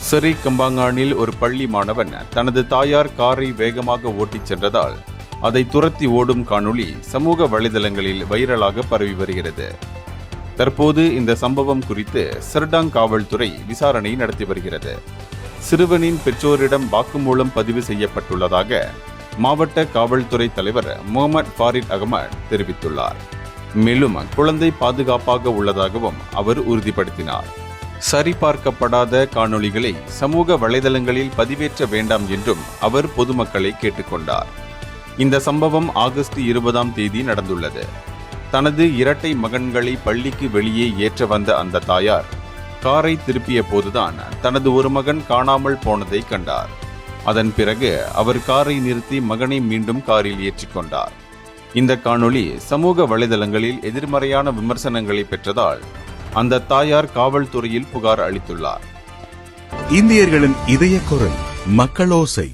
சரி கம்பாங்கானில் ஒரு பள்ளி மாணவன் தனது தாயார் காரை வேகமாக ஓட்டிச் சென்றதால் அதை துரத்தி ஓடும் காணொளி சமூக வலைதளங்களில் வைரலாக பரவி வருகிறது. தற்போது இந்த சம்பவம் குறித்து சர்டாங் காவல்துறை விசாரணை நடத்தி வருகிறது. சிறுவனின் பெற்றோரிடம் வாக்குமூலம் பதிவு செய்யப்பட்டுள்ளதாக மாவட்ட காவல்துறை தலைவர் முகமது ஃபாரிட் அகமது தெரிவித்துள்ளார். மேலும் குழந்தை பாதுகாப்பாக உள்ளதாகவும் அவர் உறுதிப்படுத்தினார். சரிபார்க்கப்படாத காணொளிகளை சமூக வலைதளங்களில் பதிவேற்ற வேண்டாம் என்றும் அவர் பொதுமக்களை கேட்டுக்கொண்டார். இந்த சம்பவம் ஆகஸ்ட் 20 நடந்துள்ளது. தனது இரட்டை மகன்களை பள்ளிக்கு வெளியே ஏற்ற வந்த அந்த தாயார் காரை திருப்பிய போதுதான் தனது ஒரு மகன் காணாமல் போனதை கண்டார். அதன் பிறகு அவர் காரை நிறுத்தி மகனை மீண்டும் காரில் ஏற்றிக்கொண்டார். இந்த காணொளி சமூக வலைதளங்களில் எதிர்மறையான விமர்சனங்களை பெற்றதால் அந்த தாயார் காவல்துறையில் புகார் அளித்துள்ளார். இந்தியர்களின் இதய குரல் மக்களோசை.